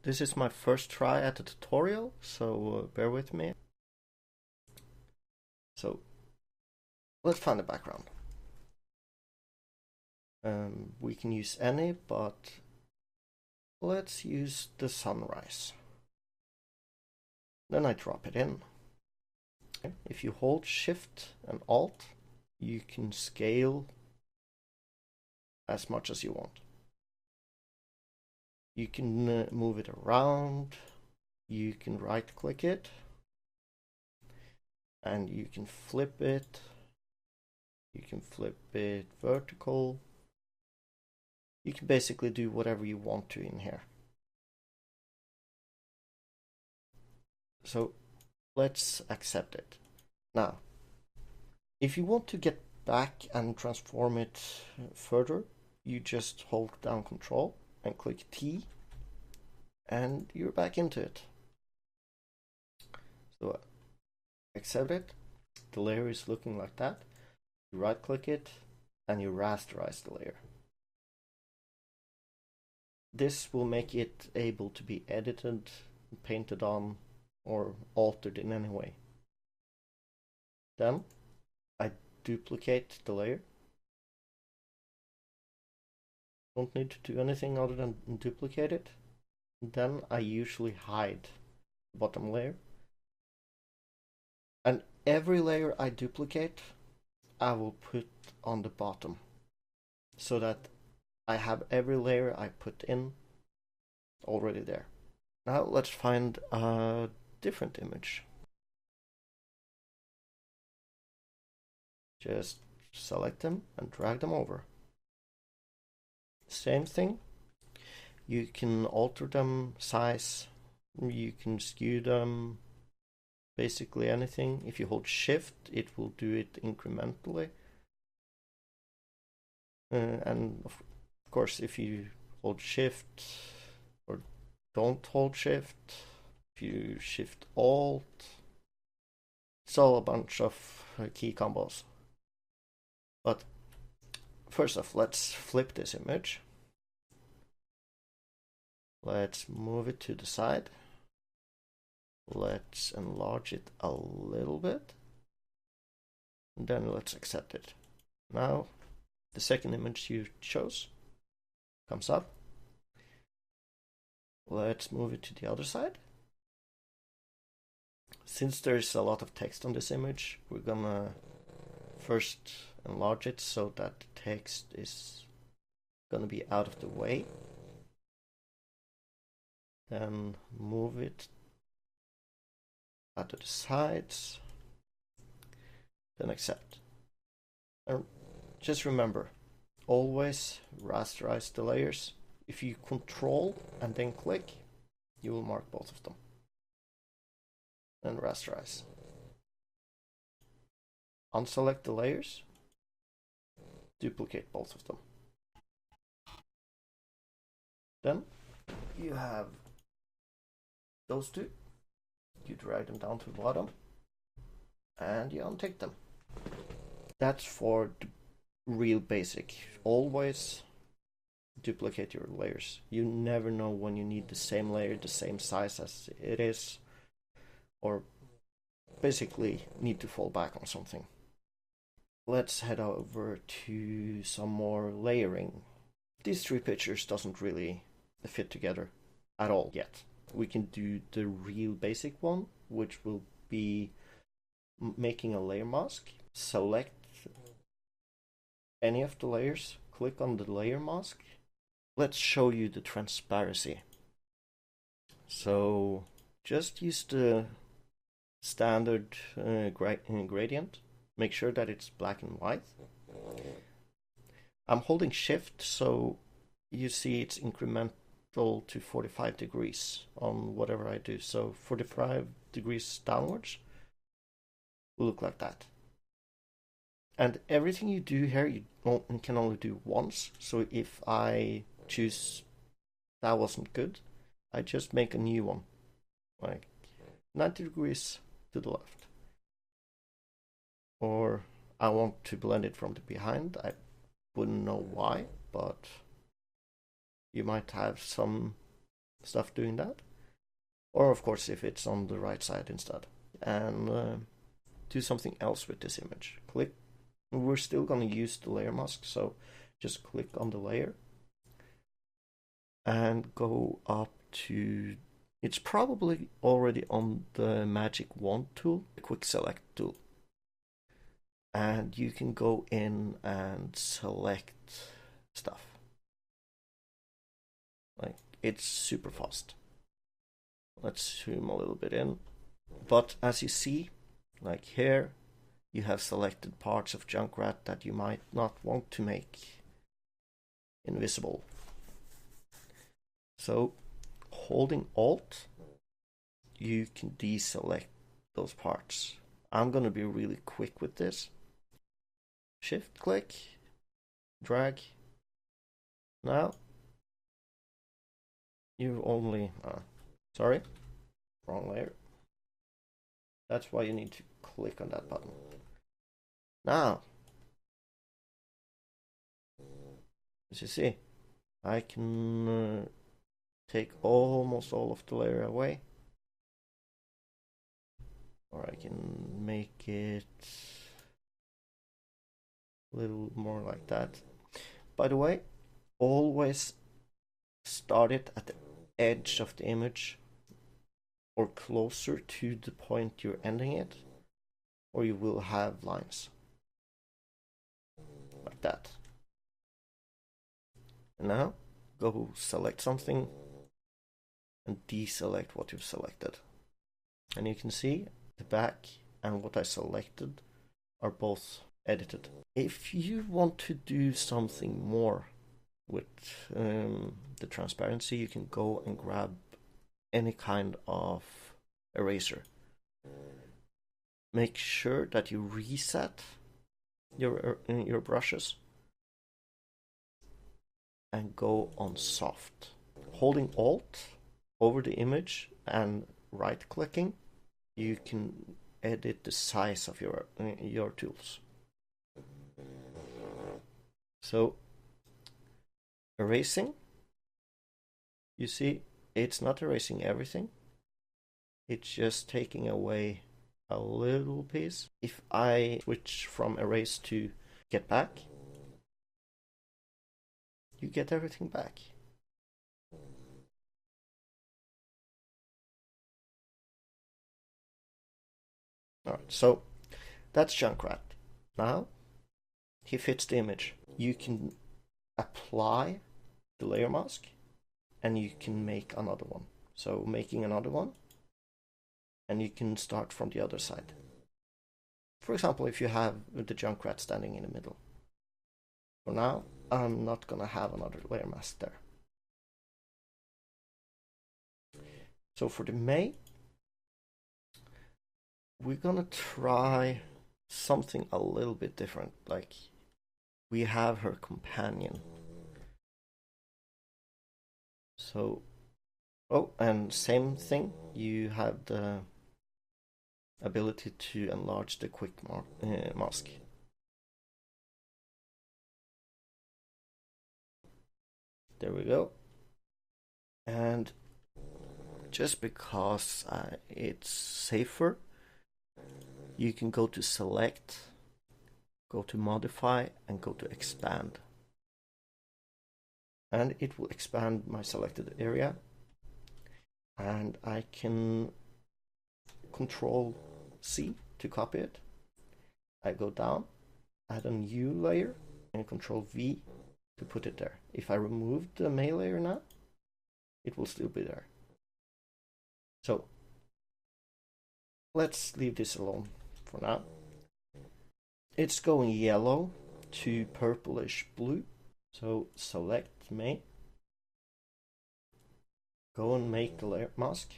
This is my first try at the tutorial, so bear with me. So let's find the background. We can use any, but let's use the sunrise. Then I drop it in. If you hold Shift and Alt, you can scale as much as you want. You can move it around, you can right click it, and you can flip it. You can flip it vertical. You can basically do whatever you want to in here. So let's accept it. Now, if you want to get back and transform it further, you just hold down Control and click T, and you're back into it. So accept it. The layer is looking like that. You right click it and you rasterize the layer. This will make it able to be edited, painted on, or altered in any way. Then I duplicate the layer. Don't need to do anything other than duplicate it. Then I usually hide the bottom layer. And every layer I duplicate, I will put on the bottom, so that I have every layer I put in already there. Now let's find a different image. Just select them and drag them over. Same thing. You can alter them size, you can skew them, basically anything. If you hold Shift, it will do it incrementally. And of course, if you hold Shift or don't hold Shift, if you Shift Alt, it's all a bunch of key combos. But first off, let's flip this image. Let's move it to the side. Let's enlarge it a little bit. And then let's accept it. Now, the second image you chose comes up. Let's move it to the other side. Since there's a lot of text on this image, we're gonna first enlarge it so that the text is gonna be out of the way. Then move it out to the sides. Then accept. And just remember, always rasterize the layers. If you Control and then click, you will mark both of them. And rasterize. Unselect the layers. Duplicate both of them. Then you have those two. You drag them down to the bottom and you untick them. That's for the real basic. Always duplicate your layers. You never know when you need the same layer, the same size as it is, or basically need to fall back on something. Let's head over to some more layering. These three pictures doesn't really fit together at all yet. We can do the real basic one, which will be making a layer mask. Select any of the layers, click on the layer mask. Let's show you the transparency. So just use the standard gradient. Make sure that it's black and white. I'm holding Shift, so you see it's incremental to 45 degrees on whatever I do. So 45 degrees downwards will look like that. And everything you do here, you can only do once. So if I choose that wasn't good, I just make a new one, like 90 degrees to the left. Or I want to blend it from the behind. I wouldn't know why, but you might have some stuff doing that. Or of course if it's on the right side instead. And do something else with this image. Click. We're still going to use the layer mask, so just click on the layer and go up to, it's probably already on the magic wand tool, the quick select tool. And you can go in and select stuff. Like, it's super fast. Let's zoom a little bit in. But as you see, like here, you have selected parts of Junkrat that you might not want to make invisible. So holding Alt, you can deselect those parts. I'm going to be really quick with this. Shift click, drag. Now you only, sorry, wrong layer. That's why you need to click on that button. Now, as you see, I can take almost all of the layer away. Or I can make it a little more like that. By the way, always start it at the edge of the image or closer to the point you're ending it, or you will have lines like that. And now go select something and deselect what you've selected. And you can see the back and what I selected are both edited. If you want to do something more with the transparency, you can go and grab any kind of eraser. Make sure that you reset your brushes and go on soft. Holding Alt over the image and right clicking, you can edit the size of your tools. So erasing, you see, it's not erasing everything. It's just taking away a little piece. If I switch from erase to get back, you get everything back. Alright, so that's Junkrat. Now he fits the image. You can apply the layer mask and you can make another one. So making another one, and you can start from the other side. For example, if you have the Junkrat standing in the middle. For now, I'm not gonna have another layer mask there. So for the May, we're gonna try something a little bit different. Like, we have her companion. So, oh, and same thing, you have the ability to enlarge the quick mask. There we go. And just because it's safer, you can go to select, go to modify, and go to expand. And it will expand my selected area. And I can Control C to copy it. I go down, add a new layer, and Control V to put it there. If I remove the May layer now, it will still be there. So let's leave this alone for now. It's going yellow to purplish blue. So select May. Go and make the layer mask.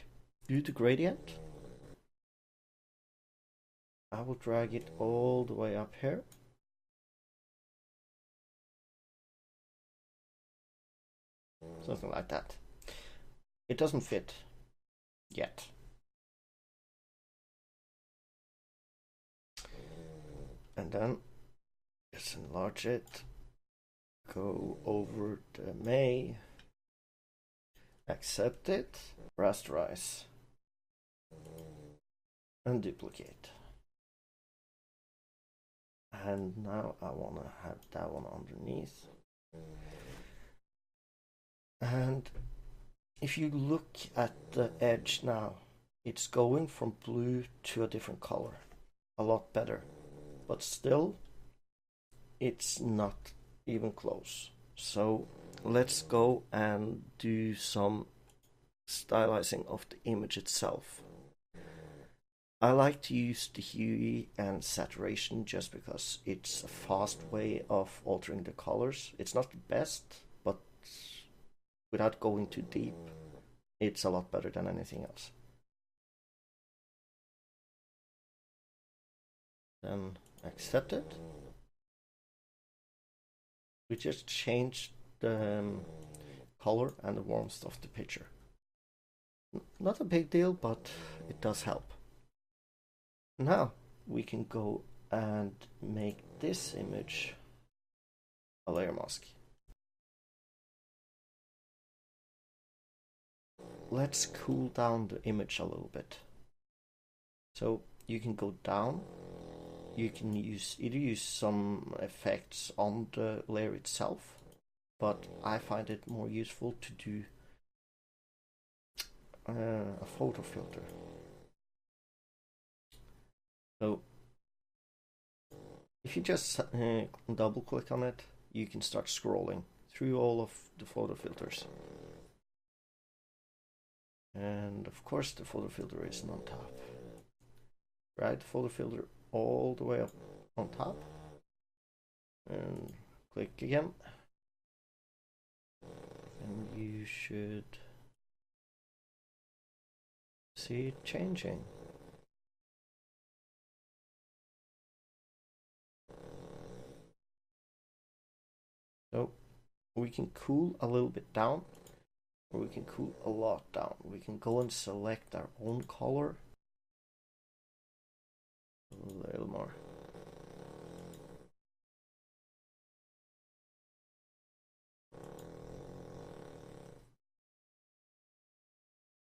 Do the gradient. I will drag it all the way up here. Something like that. It doesn't fit yet. And then let's enlarge it. Go over the May accept it, rasterize, and duplicate. And now I want to have that one underneath. And if you look at the edge now, it's going from blue to a different color. A lot better. But still, it's not even close. So let's go and do some stylizing of the image itself. I like to use the hue and saturation just because it's a fast way of altering the colors. It's not the best, but without going too deep, it's a lot better than anything else. Then accept it. We just changed the color and the warmth of the picture. Not a big deal, but it does help. Now we can go and make this image a layer mask. Let's cool down the image a little bit. So you can go down. You can either use some effects on the layer itself, but I find it more useful to do a photo filter. So if you just double click on it, you can start scrolling through all of the photo filters. And of course the photo filter isn't on top. Right, photo filter all the way up on top. And click again. And you should see it changing. So we can cool a little bit down, or we can cool a lot down. We can go and select our own color a little more.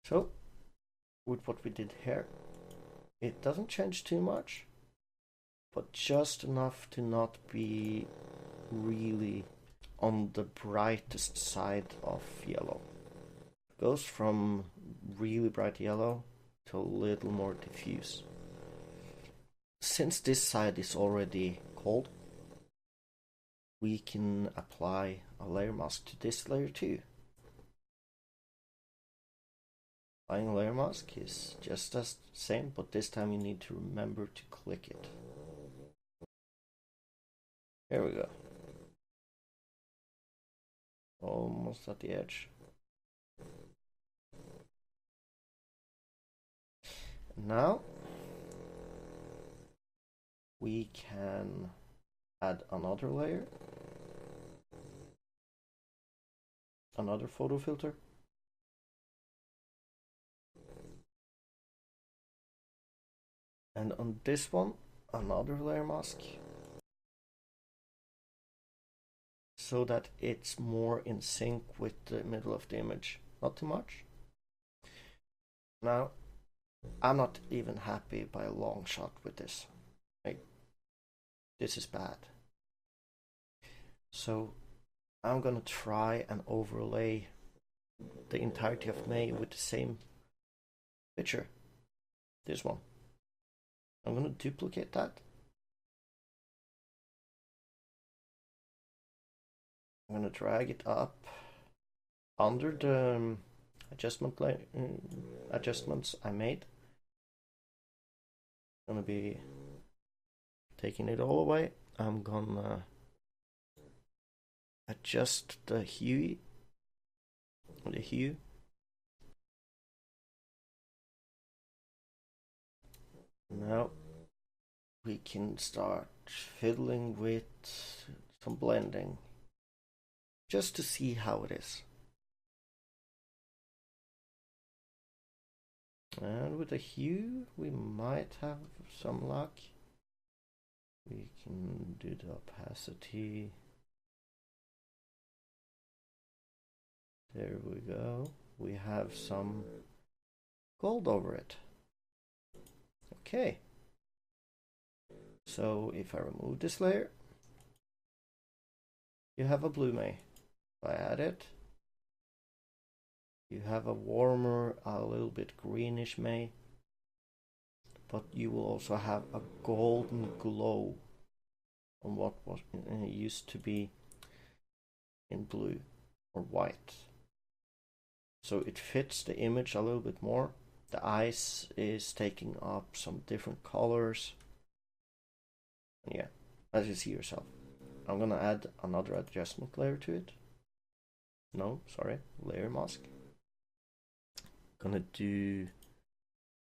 So with what we did here, it doesn't change too much, but just enough to not be really on the brightest side of yellow. It goes from really bright yellow to a little more diffuse. Since this side is already cold, we can apply a layer mask to this layer too. Applying a layer mask is just the same, but this time you need to remember to click it. Here we go. Almost at the edge. Now we can add another layer, another photo filter. And on this one, another layer mask, so that it's more in sync with the middle of the image. Not too much. Now, I'm not even happy by a long shot with this. Like, this is bad. So I'm gonna try and overlay the entirety of May with the same picture. This one. I'm gonna duplicate that. I'm gonna drag it up under the adjustments I made. I'm gonna be taking it all away. I'm gonna adjust the hue. Now we can start fiddling with some blending, just to see how it is. And with the hue, we might have some luck. We can do the opacity. There we go. we have some gold over it. Okay. So if I remove this layer, you have a blue May. If I add it, you have a warmer, a little bit greenish May. But you will also have a golden glow on what was used to be in blue or white. So it fits the image a little bit more. The ice is taking up some different colors. And yeah, as you see yourself. I'm gonna add another adjustment layer to it. No, sorry, layer mask. Gonna do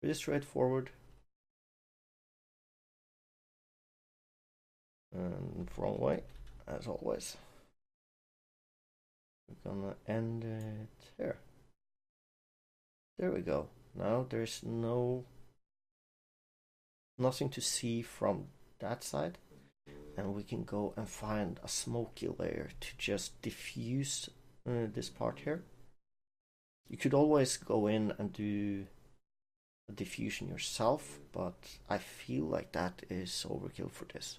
pretty straightforward. And wrong way, as always. We're gonna end it here. There we go. Now there's nothing to see from that side, and we can go and find a smoky layer to just diffuse this part here. You could always go in and do a diffusion yourself, but I feel like that is overkill for this,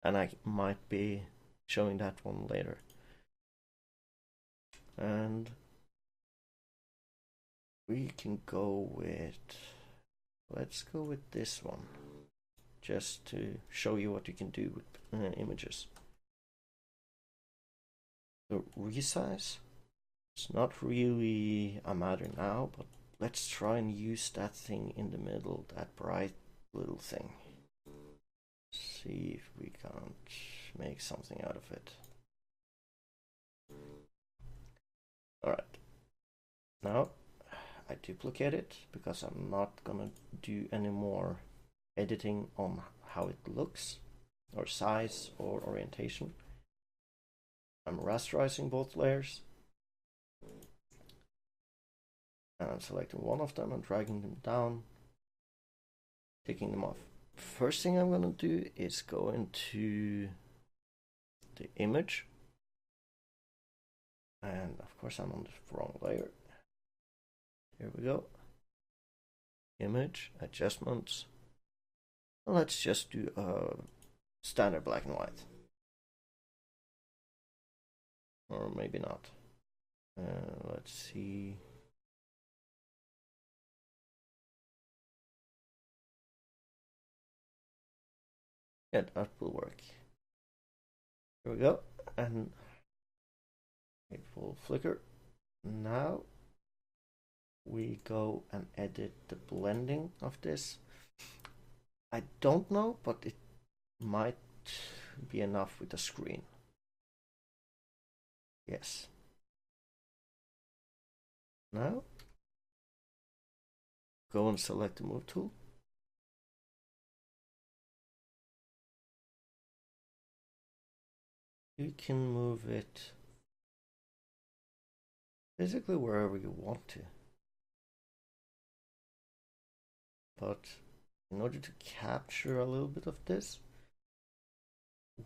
and I might be showing that one later. And we can go with, let's go with this one, just to show you what you can do with images. The resize, it's not really a matter now, but let's try and use that thing in the middle, that bright little thing. See if we can't make something out of it. Alright, now I duplicate it because I'm not gonna do any more editing on how it looks or size or orientation. I'm rasterizing both layers, and I'm selecting one of them and dragging them down, taking them off. First thing I'm gonna do is go into the image, and of course I'm on the wrong layer. Here we go. Image, adjustments. Let's just do a standard black and white. Or maybe not. Let's see. Yeah, that will work. Here we go. And it will flicker. Now we go and edit the blending of this. I don't know, but it might be enough with the screen. Yes. Now go and select the move tool. You can move it basically wherever you want to. But in order to capture a little bit of this,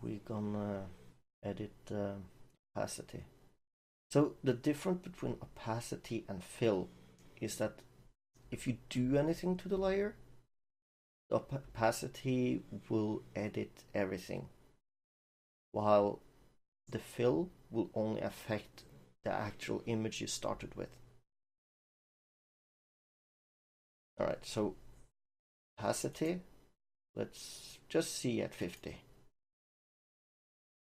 we're gonna edit the opacity. So the difference between opacity and fill is that if you do anything to the layer, the opacity will edit everything, while the fill will only affect the actual image you started with. Alright, so opacity, let's just see at 50.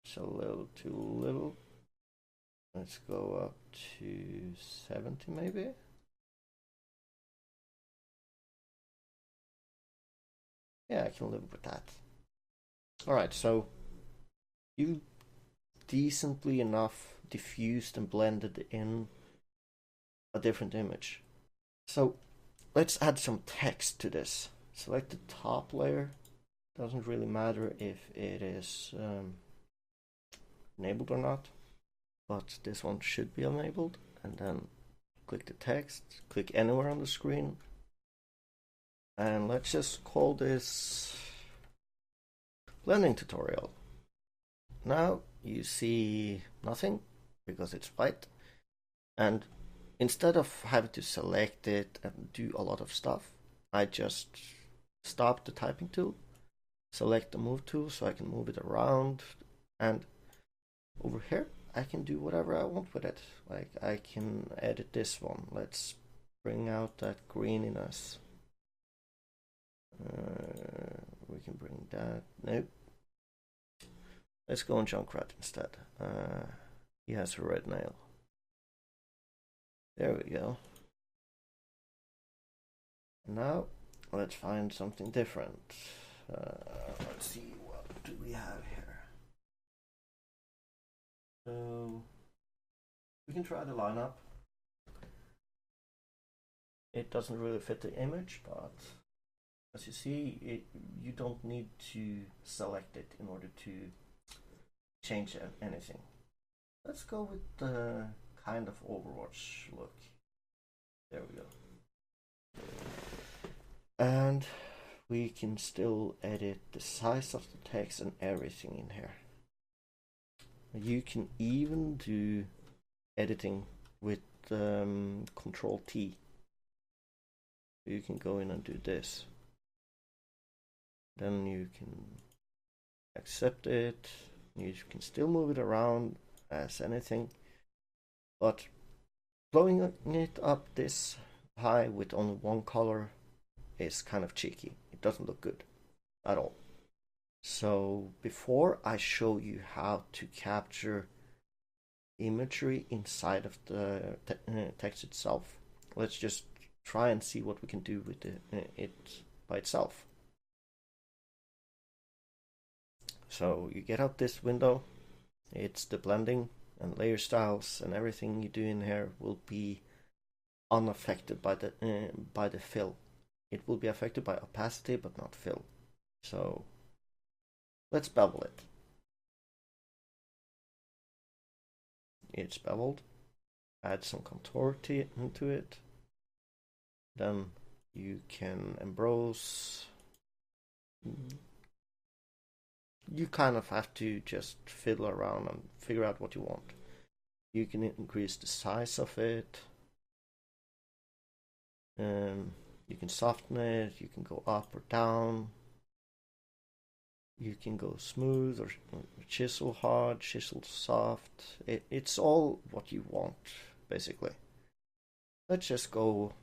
So a little too little. Let's go up to 70 maybe. Yeah, I can live with that. Alright, so you decently enough diffused and blended in a different image. So let's add some text to this. Select the top layer. Doesn't really matter if it is enabled or not, but this one should be enabled. And then click the text, click anywhere on the screen, and let's just call this blending tutorial. Now you see nothing because it's white, and instead of having to select it and do a lot of stuff, I just stop the typing tool, select the move tool so I can move it around, and over here I can do whatever I want with it. Like I can edit this one. Let's bring out that greeniness. We can bring that. Nope. Let's go on Junkrat instead. He has a red nail. There we go. Now let's find something different. Let's see, what do we have here? So we can try the lineup. It doesn't really fit the image, but as you see, you don't need to select it in order to change anything. Let's go with the kind of Overwatch look. There we go. And we can still edit the size of the text and everything in here. You can even do editing with Control T. You can go in and do this. Then you can accept it. You can still move it around as anything, but blowing it up this high with only one color is kind of cheeky. It doesn't look good at all. So before I show you how to capture imagery inside of the text itself, let's just try and see what we can do with it by itself. So you get out this window. It's the blending and layer styles, and everything you do in here will be unaffected by the fill. It will be affected by opacity but not fill. So let's bevel it. It's beveled. Add some contour into it. Then you can emboss. You kind of have to just fiddle around and figure out what you want. You can increase the size of it. You can soften it. You can go up or down. You can go smooth or chisel hard, chisel soft. It's all what you want, basically. Let's just go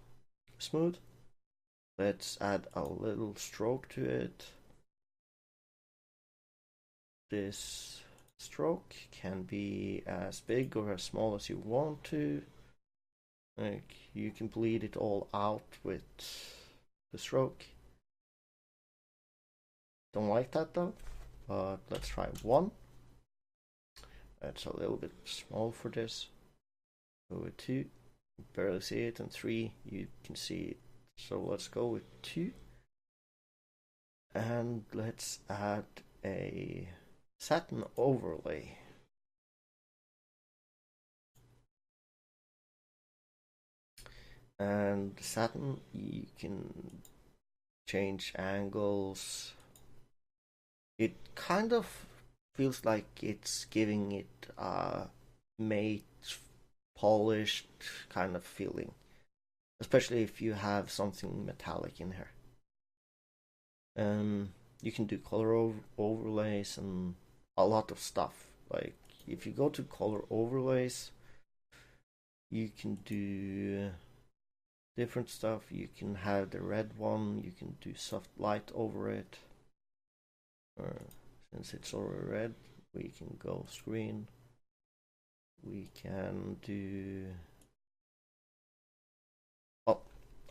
smooth. Let's add a little stroke to it. This stroke can be as big or as small as you want to. Like you can bleed it all out with the stroke. Don't like that though, but let's try 1. That's a little bit small for this. Go with 2, barely see it, and 3, you can see it. So let's go with 2, and let's add a satin overlay. And the satin, you can change angles. It kind of feels like it's giving it a matte, polished kind of feeling, especially if you have something metallic in here. You can do color overlays and a lot of stuff. Like if you go to color overlays, you can do different stuff. You can have the red one, you can do soft light over it. Since it's already red, we can go screen. We can do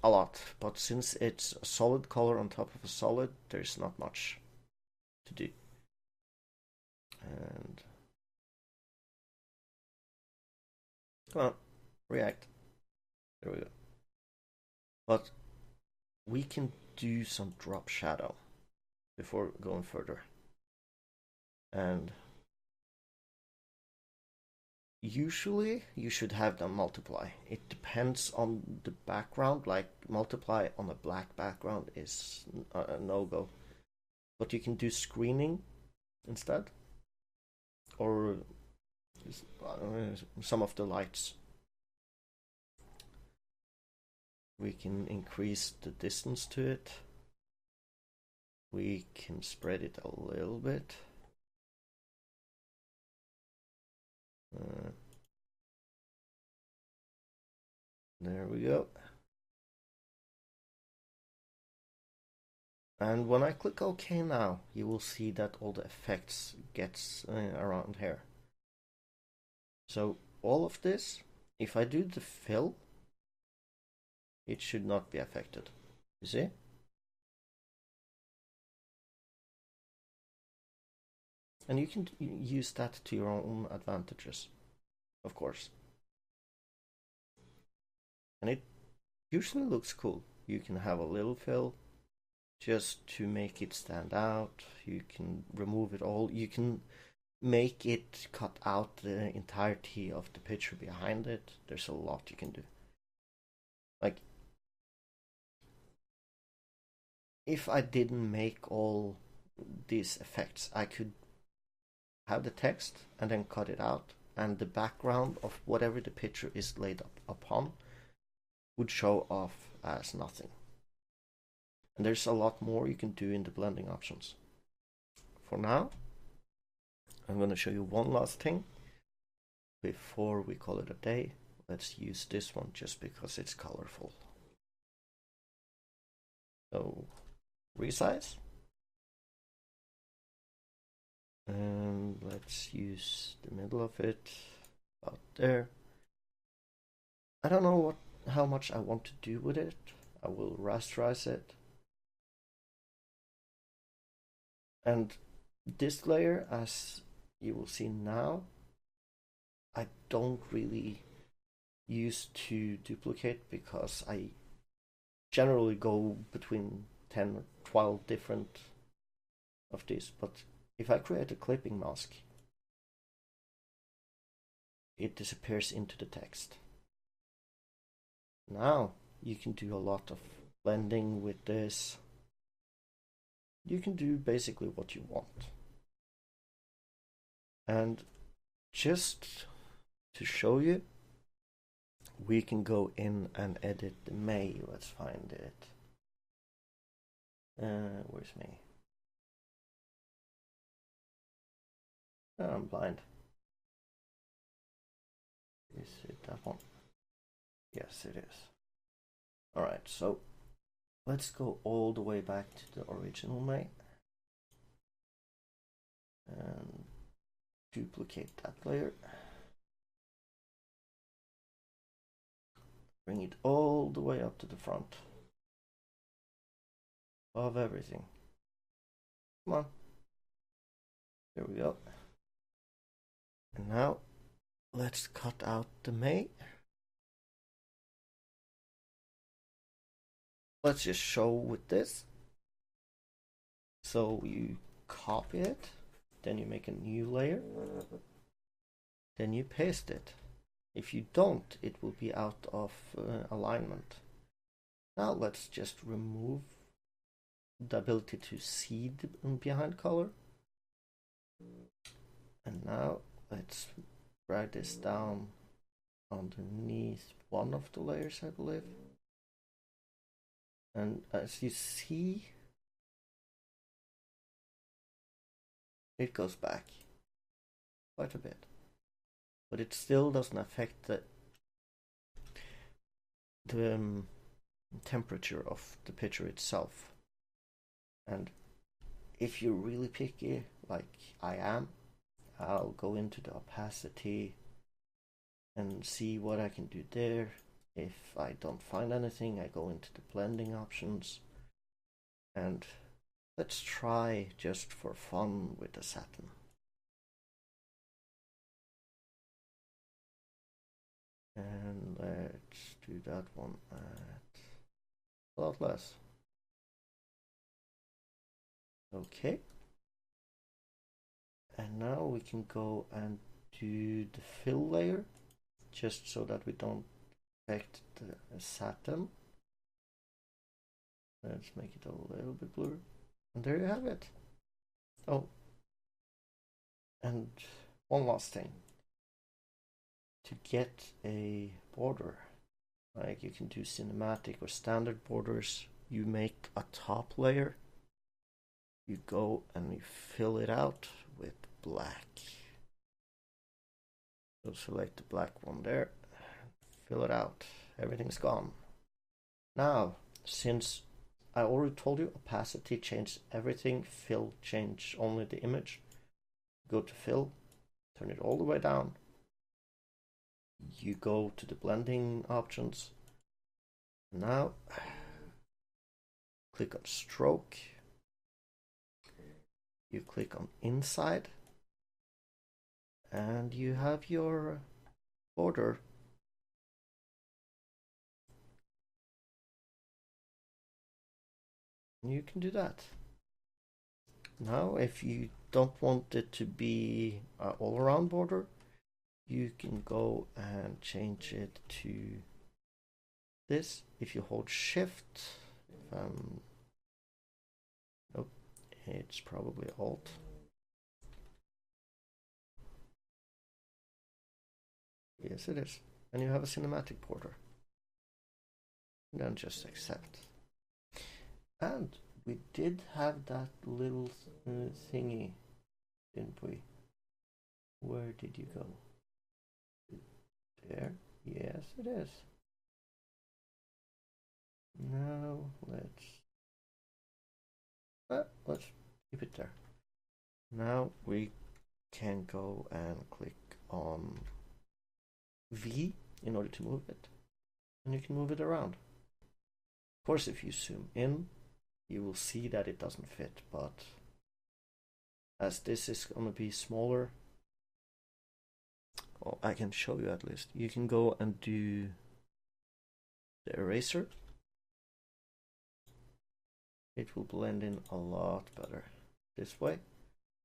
a lot, but since it's a solid color on top of a solid, there's not much to do. And come on, react. There we go. But we can do some drop shadow before going further. And usually you should have them multiply. It depends on the background. Like multiply on a black background is a no-go. But you can do screening instead, or some of the lights. We can increase the distance to it. We can spread it a little bit. There we go. And when I click OK now, you will see that all the effects gets around here. So all of this, if I do the fill, it should not be affected. You see? And you can use that to your own advantages, of course. And it usually looks cool. You can have a little fill just to make it stand out. You can remove it all. You can make it cut out the entirety of the picture behind it. There's a lot you can do. Like, if I didn't make all these effects, I could have the text and then cut it out, and the background of whatever the picture is laid upon would show off as nothing. And there's a lot more you can do in the blending options. For now, I'm going to show you one last thing before we call it a day. Let's use this one just because it's colorful. So, resize. And let's use the middle of it, about there. I don't know how much I want to do with it. I will rasterize it. And this layer, as you will see now, I don't really use to duplicate because I generally go between 10 or 12 different of these. But if I create a clipping mask, it disappears into the text. Now you can do a lot of blending with this. You can do basically what you want. And just to show you, we can go in and edit the May. Let's find it. Where's May? Oh, I'm blind. Is it that one? Yes, it is. Alright, so let's go all the way back to the original May and duplicate that layer. Bring it all the way up to the front of everything. Come on. There we go. And now let's cut out the May. Let's just show with this. So you copy it, then you make a new layer, then you paste it. If you don't, it will be out of alignment. Now let's just remove the ability to see the behind color. And now let's drag this down underneath one of the layers, I believe. And as you see, it goes back quite a bit. But it still doesn't affect the temperature of the picture itself. And if you're really picky, like I am, I'll go into the opacity and see what I can do there. If I don't find anything, I go into the blending options. And let's try just for fun with the satin. And let's do that one at a lot less. Okay. And now we can go and do the fill layer, just so that we don't affect the satin. Let's make it a little bit bluer. And there you have it. Oh, and one last thing. To get a border, Like you can do cinematic or standard borders. You make a top layer. You go and you fill it out with black. So select the black one there. Fill it out. Everything's gone. Now, since I already told you opacity change everything, fill change only the image. Go to fill, turn it all the way down. You go to the blending options. Now, click on stroke. You click on inside. And you have your border. You can do that. Now, if you don't want it to be an all-around border, you can go and change it to this. If you hold Shift, nope, it's probably Alt. Yes, it is. And you have a cinematic border. And then just accept. And we did have that little thingy, didn't we? Where did you go? There? Yes, it is. Now let's keep it there. Now we can go and click on V in order to move it, and you can move it around. Of course, if you zoom in, you will see that it doesn't fit, but as this is going to be smaller, well, I can show you at least. You can go and do the eraser. It will blend in a lot better this way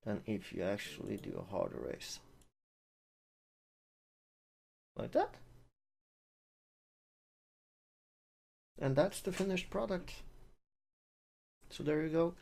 than if you actually do a hard erase. Like that. And that's the finished product. So there you go.